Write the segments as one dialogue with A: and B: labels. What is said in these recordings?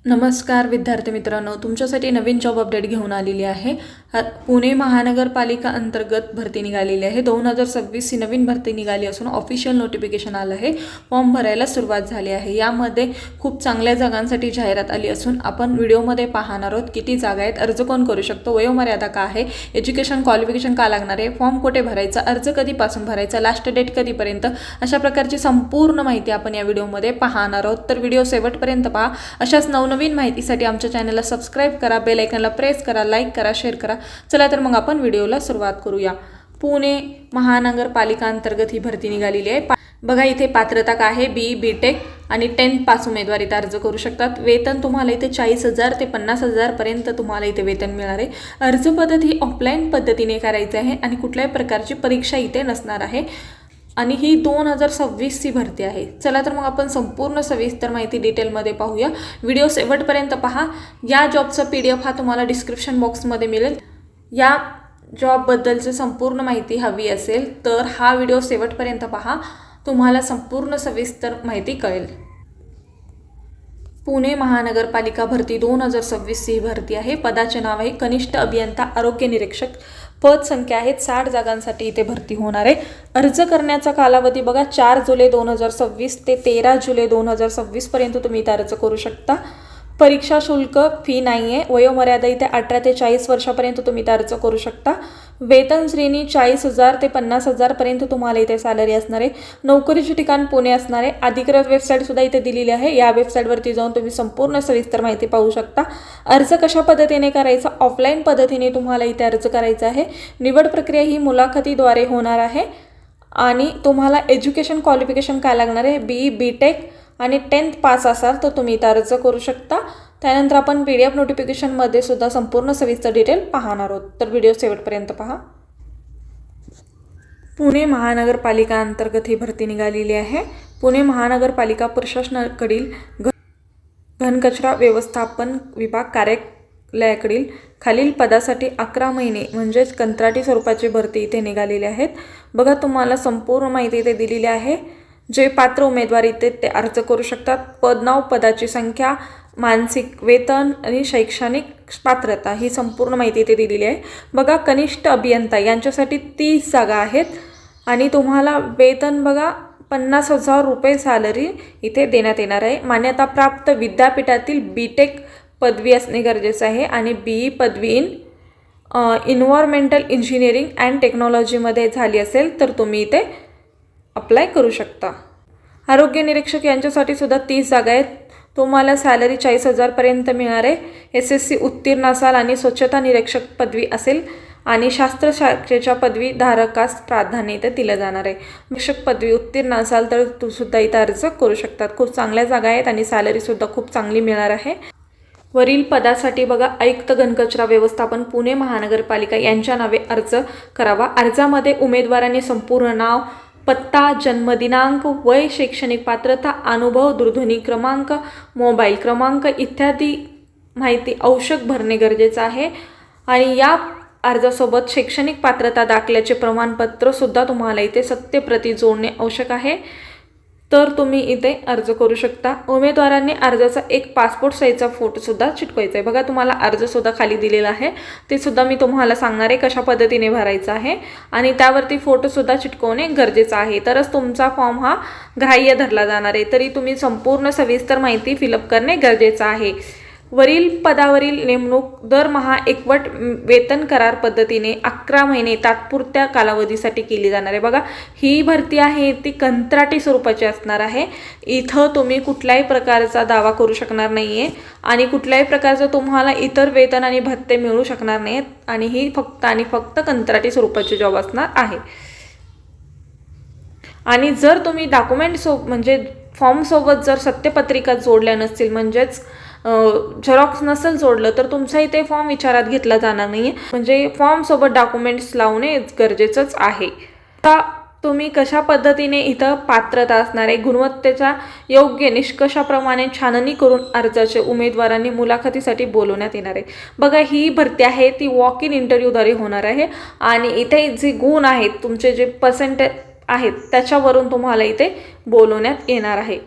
A: नमस्कार विद्यार्थी मित्रांनो, तुमच्यासाठी नवीन जॉब अपडेट घेऊन आलेली आहे। पुणे महानगरपालिका अंतर्गत भरती निघालेली आहे। 2026 ही नवीन भरती निघाली असून ऑफिशियल नोटिफिकेशन आलं आहे। फॉर्म भरायला सुरुवात झाली आहे। यामध्ये खूप चांगल्या जागांसाठी जाहिरात आली असून आपण व्हिडिओमध्ये पाहणार आहोत किती जागा आहेत, अर्ज कोण करू शकतो, वयोमर्यादा काय आहे, एज्युकेशन क्वालिफिकेशन काय लागणार आहे, फॉर्म कुठे भरायचा, अर्ज कधीपासून भरायचा, लास्ट डेट कधीपर्यंत, अशा प्रकारची संपूर्ण माहिती आपण या व्हिडिओमध्ये पाहणार आहोत। तर व्हिडिओ शेवटपर्यंत पहा। अशाच नवीन माहितीसाठी आमच्या चॅनलला सबस्क्राइब करा, बेल आयकॉनला प्रेस करा, लाईक करा, शेअर करा। चला तर मग आपण व्हिडिओला सुरुवात करूया। पुणे महानगरपालिका अंतर्गत ही भरती निघालेली आहे। बघा इथे पात्रता काय आहे, बी टेक आणि 10th पास उमेदवार इथे अर्ज करू शकतात। वेतन तुम्हाला इथे 40,000 ते 50,000 पर्यंत तुम्हाला इथे वेतन मिळणार आहे। अर्ज पद्धत ही ऑफलाईन पद्धतीने करायची आहे आणि कुठल्याही प्रकारची परीक्षा इथे नसणार आहे आणि ही 2026 ची भरती आहे। चला तर मग आपण संपूर्ण सविस्तर माहिती डिटेलमध्ये पाहूया। व्हिडिओ शेवटपर्यंत पहा। या जॉबचा PDF हा तुम्हाला डिस्क्रिप्शन बॉक्समध्ये मिळेल। या जॉबबद्दलची संपूर्ण माहिती हवी असेल तर हा व्हिडिओ शेवटपर्यंत पहा, तुम्हाला संपूर्ण सविस्तर माहिती कळेल। पुणे महानगरपालिका भरती 2026 ही भरती आहे। पदाचे नाव आहे कनिष्ठ अभियंता आरोग्य निरीक्षक। पद संख्या आहेत 60 जागांसाठी इथे भरती होणार आहे। अर्ज करण्याचा कालावधी बघा 4 जुलै 2026 ते 13 जुलै 2026 पर्यंत तुम्ही इथे अर्ज करू शकता। परीक्षा शुल्क फी नाही आहे। वयोमर्यादा इथे 18 ते 40 वर्षापर्यंत तुम्ही इथे अर्ज करू शकता। वेतन श्रेणी 40,000 ते 50,000 पर्यंत तुम्हाला इथे सॅलरी असणार आहे। नोकरीचे ठिकाण पुणे असणार आहे। अधिकृत वेबसाईट सुद्धा इथे दिलेली आहे। या वेबसाईटवरती जाऊन तुम्ही संपूर्ण सविस्तर माहिती पाहू शकता। अर्ज कशा पद्धतीने करायचा, ऑफलाईन पद्धतीने तुम्हाला इथे अर्ज करायचा आहे। निवड प्रक्रिया ही मुलाखतीद्वारे होणार आहे आणि तुम्हाला एज्युकेशन क्वालिफिकेशन काय लागणार आहे, बी टेक आणि 10th पास असाल तर तुम्ही इथे अर्ज करू शकता। त्यानंतर आपण PDF नोटिफिकेशनमध्ये सुद्धा संपूर्ण सविस्तर डिटेल पाहणार आहोत, तर व्हिडिओ शेवटपर्यंत पहा। पुणे महानगरपालिका अंतर्गत ही भरती निघालेली आहे। पुणे महानगरपालिका प्रशासनाकडील घनकचरा व्यवस्थापन विभाग कार्यालयाकडील खालील पदासाठी 11 महिने म्हणजेच कंत्राटी स्वरूपाची भरती इथे निघालेली आहेत। बघा तुम्हाला संपूर्ण माहिती इथे दिलेली आहे। जे पात्र उमेदवार इथे ते अर्ज करू शकतात। पद नाव, पदाची संख्या, मानसिक वेतन आणि शैक्षणिक पात्रता ही संपूर्ण माहिती इथे दिलेली आहे। बघा कनिष्ठ अभियंता यांच्यासाठी 30 जागा आहेत आणि तुम्हाला वेतन बघा 50,000 रुपये सॅलरी इथे देण्यात येणार आहे। मान्यता प्राप्त विद्यापीठातील BTech पदवी असणे गरजेचं आहे आणि BE पदवी इन्व्हायरमेंटल इंजिनिअरिंग अँड टेक्नॉलॉजीमध्ये झाली असेल तर तुम्ही इथे अप्लाय करू शकता। आरोग्य निरीक्षक यांच्यासाठी सुद्धा 30 जागा आहेत। तुम्हाला सॅलरी 40,000 पर्यंत मिळणार आहे। SSC उत्तीर्ण असाल आणि स्वच्छता निरीक्षक पदवी असेल आणि शास्त्र शाखेच्या पदवी धारकास प्राधान्य इथे दिलं जाणार आहे। निरीक्षक पदवी उत्तीर्ण असाल तर तू सुद्धा इथे अर्ज करू शकतात। खूप चांगल्या जागा आहेत आणि सॅलरी सुद्धा खूप चांगली मिळणार आहे। वरील पदासाठी बघा आयुक्त घनकचरा व्यवस्थापन पुणे महानगरपालिका यांच्या नावे अर्ज करावा। अर्जामध्ये उमेदवारांनी संपूर्ण नाव, पत्ता, जन्मदिनांक, वय, शैक्षणिक पात्रता, अनुभव, दूरध्वनी क्रमांक, मोबाईल क्रमांक इत्यादी माहिती आवश्यक भरणे गरजेचं आहे आणि या अर्जासोबत शैक्षणिक पात्रता दाखल्याचे प्रमाणपत्र सुद्धा तुम्हाला इथे सत्यप्रती जोडणे आवश्यक आहे, तर तुम्ही इथे अर्ज करू शकता। उमेदवारांनी अर्जाचा एक पासपोर्ट साईजचा फोटो सुद्धा चिटकवायचा आहे। बघा तुम्हाला अर्ज सुद्धा खाली दिलेला आहे, ते सुद्धा मी तुम्हाला सांगणार आहे कशा पद्धतीने भरायचा आहे आणि त्यावरती फोटो सुद्धा चिटकवणे गरजेचं आहे, तरच तुमचा फॉर्म हा ग्राह्य धरला जाणार आहे। तरी तुम्ही संपूर्ण सविस्तर माहिती फिलअप करणे गरजेचं आहे। वरील पदावरील नेमणूक दरमहा एकवट वेतन करार पद्धतीने 11 महिने तात्पुरत्या कालावधीसाठी केली जाणार आहे। बघा ही भरती आहे ती कंत्राटी स्वरूपाची असणार आहे। इथं तुम्ही कुठल्याही प्रकारचा दावा करू शकणार नाही आहे आणि कुठल्याही प्रकारचं तुम्हाला इतर वेतन आणि भत्ते मिळू शकणार नाहीत आणि ही फक्त आणि फक्त कंत्राटी स्वरूपाची जॉब असणार आहे। आणि जर तुम्ही डॉक्युमेंट म्हणजे फॉर्मसोबत जर सत्यपत्रिका जोडल्या नसतील, म्हणजेच झेरॉक्स नसेल जोडलं तर तुमचा इथे फॉर्म विचारात घेतला जाणार नाही, म्हणजे फॉर्मसोबत डॉक्युमेंट्स लावणे गरजेचंच आहे। आता तुम्ही कशा पद्धतीने इथं पात्रता असणार आहे, गुणवत्तेच्या योग्य निष्कर्षाप्रमाणे छाननी करून अर्जाचे उमेदवारांनी मुलाखतीसाठी बोलवण्यात येणार आहे। बघा ही भरती आहे ती वॉक इन इंटरव्ह्यूद्वारे होणार आहे आणि इथे जे गुण आहेत तुमचे जे पर्सेंटेज आहेत त्याच्यावरून तुम्हाला इथे बोलवण्यात येणार आहे।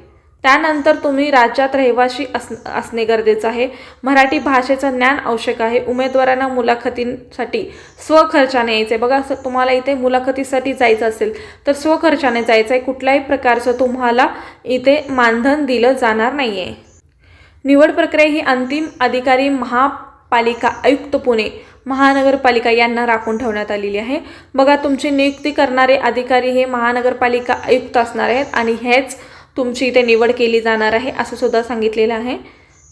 A: त्यानंतर तुम्ही राज्यात रहिवासी असणे गरजेचं आहे। मराठी भाषेचं ज्ञान आवश्यक आहे। उमेदवारांना मुलाखतींसाठी स्वखर्चाने यायचे। बघा तुम्हाला इथे मुलाखतीसाठी जायचं असेल तर स्वखर्चाने जायचं आहे। कुठल्याही प्रकारचं तुम्हाला इथे मानधन दिलं जाणार नाही आहे। निवड प्रक्रिया ही अंतिम अधिकारी महापालिका आयुक्त पुणे महानगरपालिका यांना राखून ठेवण्यात आलेली आहे। बघा तुमची नियुक्ती करणारे अधिकारी हे महानगरपालिका आयुक्त असणार आहेत आणि हेच तुमची इथे निवड केली जाणार आहे असं सुद्धा सांगितलेलं आहे।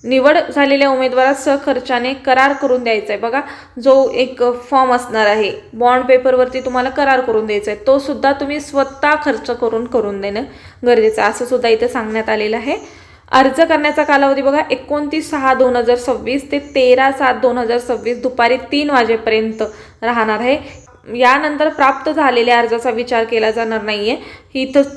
A: निवड झालेल्या उमेदवारास सहखर्चाने करार करून द्यायचा आहे। बघा जो एक फॉर्म असणार आहे बॉन्ड पेपरवरती तुम्हाला करार करून द्यायचा आहे तो सुद्धा तुम्ही स्वतः खर्च करून देणं गरजेचं आहे असं सुद्धा इथे सांगण्यात आलेलं आहे। अर्ज करण्याचा कालावधी बघा 29/6/2026 ते 13/7/2026 दुपारी 3 वाजेपर्यंत राहणार आहे। यानंतर प्राप्त झालेल्या अर्जाचा विचार केला जाणार नाहीये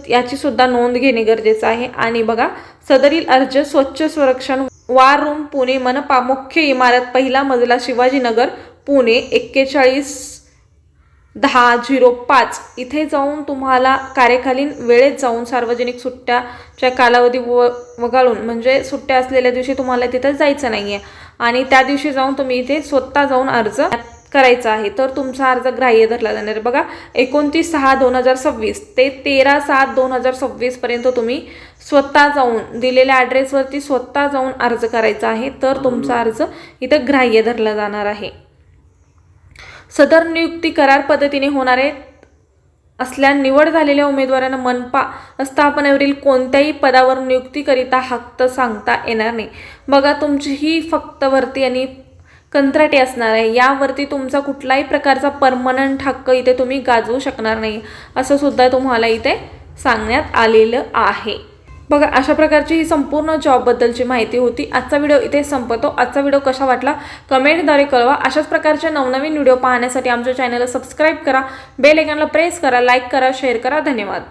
A: याची सुद्धा नोंद घेणे गरजेचं आहे। आणि बघा सदरील अर्ज स्वच्छ संरक्षण वार रूम पुणे मनपा मुख्य इमारत पहिला मजला शिवाजीनगर पुणे 411005 इथे जाऊन तुम्हाला कार्यकालीन वेळेत जाऊन सार्वजनिक सुट्ट्याच्या कालावधी वगळून म्हणजे सुट्ट्या असलेल्या दिवशी तुम्हाला तिथे जायचं नाहीये आणि त्या दिवशी जाऊन तुम्ही इथे स्वतः जाऊन अर्ज करायचा आहे तर तुमचा अर्ज ग्राह्य धरला जाणार आहे। बघा 29/6/2026 ते 13/7/2026 पर्यंत तुम्ही स्वतः जाऊन दिलेल्या ॲड्रेसवरती स्वतः जाऊन अर्ज करायचा आहे तर तुमचा अर्ज इथं ग्राह्य धरला जाणार आहे। सदर नियुक्ती करार पद्धतीने होणारे असल्या निवड झालेल्या उमेदवारांना मनपा स्थापनेवरील कोणत्याही पदावर नियुक्तीकरिता हक्क सांगता येणार नाही। बघा तुमची ही फक्त भरती आणि कंत्राटी असणार आहे। यावरती तुमचा कुठलाही प्रकारचा परमनंट हक्क इथे तुम्ही गाजवू शकणार नाही असं सुद्धा तुम्हाला इथे सांगण्यात आलेलं आहे। बघा अशा प्रकारची ही संपूर्ण जॉबबद्दलची माहिती होती। आजचा व्हिडिओ इथे संपतो। आजचा व्हिडिओ कसा वाटला कमेंटद्वारे कळवा। अशाच प्रकारचे नवनवीन व्हिडिओ पाहण्यासाठी आमच्या चॅनलला सबस्क्राईब करा, बेल आयकॉनला प्रेस करा, लाईक करा, शेअर करा। धन्यवाद।